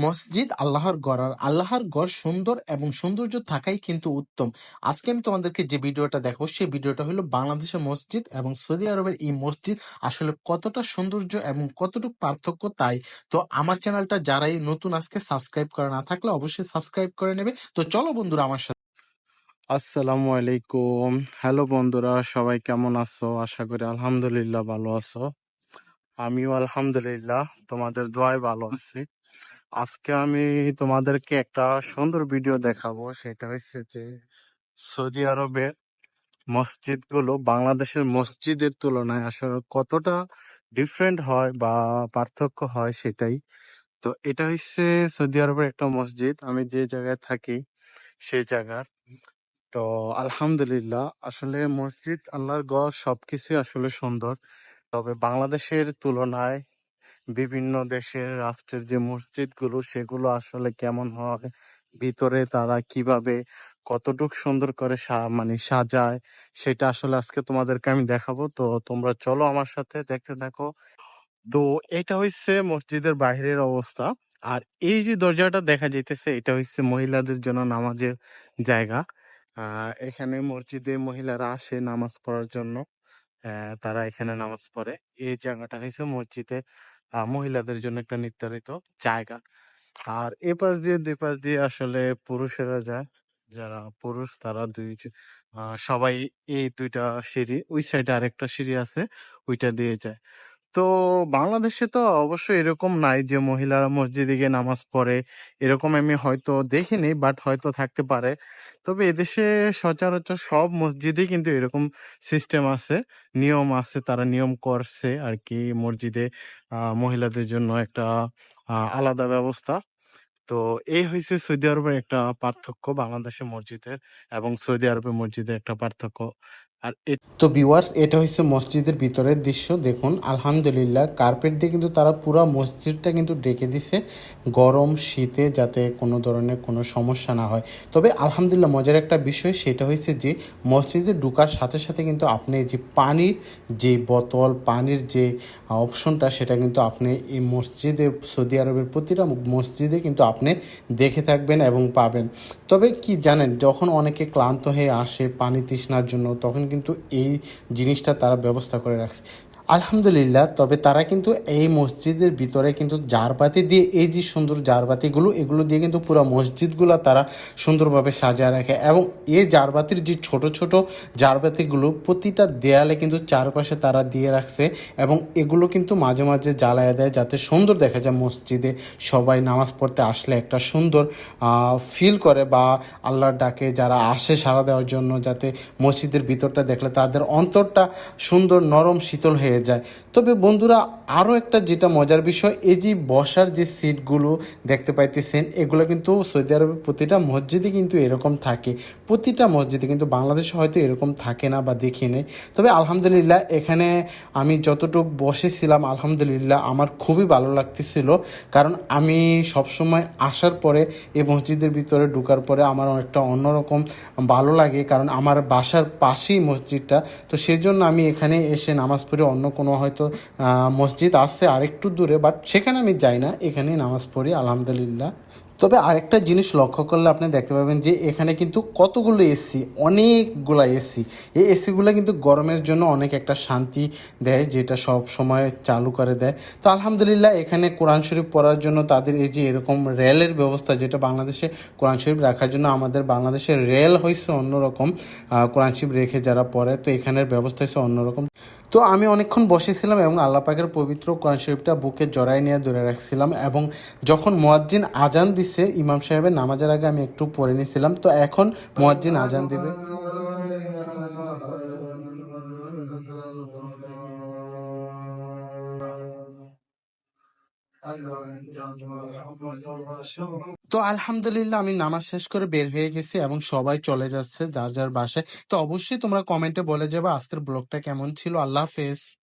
মসজিদ আল্লাহর ঘর, আর আল্লাহর ঘর সুন্দর এবং সৌন্দর্য থাকাই কিন্তু উত্তম। আজকে আমি তোমাদেরকে যে ভিডিওটা দেখাবো সেই ভিডিওটা হলো বাংলাদেশের মসজিদ এবং সৌদি আরবের এই মসজিদ আসলে কতটা সৌন্দর্য এবং কতটুকু পার্থক্য তাই। তো আমার চ্যানেলটা যারাই নতুন আজকে সাবস্ক্রাইব করে না থাকলে অবশ্যই সাবস্ক্রাইব করে নেবে। তো চলো বন্ধুরা আমার সাথে। আসসালামু আলাইকুম। হ্যালো বন্ধুরা, সবাই কেমন আছো? আশা করি আলহামদুলিল্লাহ ভালো আছো। আমিও আলহামদুলিল্লাহ তোমাদের দোয়ায় ভালো আছি। আজকে আমি তোমাদেরকে একটা সুন্দর ভিডিও দেখাবো। সেটা হচ্ছে যে সৌদি আরবের মসজিদগুলো বাংলাদেশের মসজিদের তুলনায় আসলে কতটা ডিফারেন্ট হয় বা পার্থক্য হয় সেটাই। তো এটা হচ্ছে সৌদি আরবের একটা মসজিদ, আমি যে জায়গায় থাকি সেই জায়গার। তো আলহামদুলিল্লাহ, আসলে মসজিদ আল্লাহর ঘর সবকিছুই আসলে সুন্দর। তবে বাংলাদেশের তুলনায় বিভিন্ন দেশের রাষ্ট্রের যে মসজিদগুলো সেগুলো আসলে কেমন হয়, ভিতরে তারা কিভাবে কতটুক সুন্দর করে মানে সাজায়, সেটা আসলে আজকে তোমাদেরকে আমি দেখাবো। তো তোমরা চলো আমার সাথে দেখতে থাকো। তো এটা হচ্ছে মসজিদের বাইরের অবস্থা। আর এই যে দরজাটা দেখা যাইতেছে এটা হচ্ছে মহিলাদের জন্য নামাজের জায়গা। এখানে মসজিদে মহিলারা আসে নামাজ পড়ার জন্য। তারা এখানে নামাজ পড়ে। এই জায়গাটা হচ্ছে মসজিদে মহিলাদের জন্য একটা নির্ধারিত জায়গা। আর এ পাশ দিয়ে দুই পাশ দিয়ে আসলে পুরুষেরা যায়। যারা পুরুষ তারা সবাই এই দুইটা সিঁড়ি, ওই সাইডে আরেকটা সিঁড়ি আছে, ওইটা দিয়ে যায়। তো বাংলাদেশে তো অবশ্যই এরকম নাই যে মহিলারা মসজিদে গিয়ে নামাজ পড়ে, এরকম আমি হয়তো দেখিনি, বাট হয়তো থাকতে পারে। তবে এদেশে সচরাচর সব মসজিদে কিন্তু এরকম সিস্টেম আছে, নিয়ম আছে, তারা নিয়ম করছে আর কি মসজিদে মহিলাদের জন্য একটা আলাদা ব্যবস্থা। তো এই হয়েছে সৌদি আরবের একটা পার্থক্য, বাংলাদেশের মসজিদের এবং সৌদি আরবের মসজিদের একটা পার্থক্য। আর তো ভিউয়ার্স, এটা হচ্ছে মসজিদের ভিতরের দৃশ্য। দেখুন আলহামদুলিল্লাহ কার্পেট দিয়ে কিন্তু তারা পুরো মসজিদটা কিন্তু ঢেকে দিছে গরম শীতে, যাতে কোনো ধরনের কোনো সমস্যা না হয়। তবে আলহামদুলিল্লাহ মজার একটা বিষয় সেটা হয়েছে যে মসজিদে ঢোকার সাথে সাথে কিন্তু আপনি যে পানির যে বোতল, পানির যে অপশনটা, সেটা কিন্তু আপনি এই মসজিদে, সৌদি আরবের প্রতিটা মসজিদে কিন্তু আপনি দেখে থাকবেন এবং পাবেন। তবে কি জানেন, যখন অনেকে ক্লান্ত হয়ে আসে পানি তৃষ্ণার জন্য, তখন কিন্তু এই জিনিসটা তারা ব্যবস্থা করে রাখছে আলহামদুলিল্লাহ। তবে তারা কিন্তু এই মসজিদের ভিতরে কিন্তু জারবাতি দিয়ে, এই যে সুন্দর জারবাতিগুলো, এগুলো দিয়ে কিন্তু পুরো মসজিদগুলো তারা সুন্দরভাবে সাজায় রাখে। এবং এই জারবাতির যে ছোট ছোট জারবাতিগুলো প্রতিটা দেয়ালে কিন্তু চারপাশে তারা দিয়ে রাখছে, এবং এগুলো কিন্তু মাঝে মাঝে জ্বালায় দেয় যাতে সুন্দর দেখা যায় মসজিদে। সবাই নামাজ পড়তে আসলে একটা সুন্দর ফিল করে, বা আল্লাহর ডাকে যারা আসে সাড়া দেওয়ার জন্য, যাতে মসজিদের ভিতরটা দেখলে তাদের অন্তরটা সুন্দর নরম শীতল হয়ে যায়। তবে বন্ধুরা, আরও একটা যেটা মজার বিষয়, এই যে বসার যে সিটগুলো দেখতে পাইতেছেন, এগুলো কিন্তু সৌদি আরবের প্রতিটা মসজিদে কিন্তু এরকম থাকে। প্রতিটা মসজিদে কিন্তু, বাংলাদেশে হয়তো এরকম থাকে না বা দেখি নেই। তবে আলহামদুলিল্লাহ এখানে আমি যতটুকু বসেছিলাম, আলহামদুলিল্লাহ আমার খুবই ভালো লাগতেছিল। কারণ আমি সবসময় আসার পরে এই মসজিদের ভিতরে ঢোকার পরে আমার একটা অন্যরকম ভালো লাগে, কারণ আমার বাসার পাশেই মসজিদটা। তো সেই জন্য আমি এখানে এসে নামাজ পড়ি। অন্য কোনো হয়তো মসজিদ আছে আরেকটু দূরে, বাট সেখানে আমি যাই না, এখানেই নামাজ পড়ি আলহামদুলিল্লাহ। তবে আরেকটা জিনিস লক্ষ্য করলে আপনি দেখতে পাবেন যে এখানে কিন্তু কতগুলো এসি, অনেকগুলো এসি। এই এসিগুলো কিন্তু গরমের জন্য অনেক একটা শান্তি দেয়, যেটা সব সময় চালু করে দেয়। তো আলহামদুলিল্লাহ এখানে কোরআন শরীফ পড়ার জন্য তাদের এই যে এরকম রেলের ব্যবস্থা, যেটা বাংলাদেশে কোরআন শরীফ রাখার জন্য আমাদের বাংলাদেশের রেল হয়েছে অন্যরকম, কোরআন শরীফ রেখে যারা পড়ে, তো এখানের ব্যবস্থা হয়েছে অন্যরকম। তো আমি অনেকক্ষণ বসেছিলাম এবং আল্লাহ পাকের পবিত্র কোরআন শরীফটা বুকে জড়াই নিয়ে ধরে রাখছিলাম। এবং যখন মুয়াজ্জিন আজান দিছে ইমাম সাহেবের নামাজের আগে, আমি একটু পড়ে নিয়েছিলাম। তো এখন মুয়াজ্জিন আজান দিবে। তো আলহামদুলিল্লাহ আমি নামাজ শেষ করে বের হয়ে গেছি এবং সবাই চলে যাচ্ছে যার যার বাসায়। তো অবশ্যই তোমরা কমেন্টে বলে যাবে আজকের ব্লগটা কেমন ছিল। আল্লাহ হাফেজ।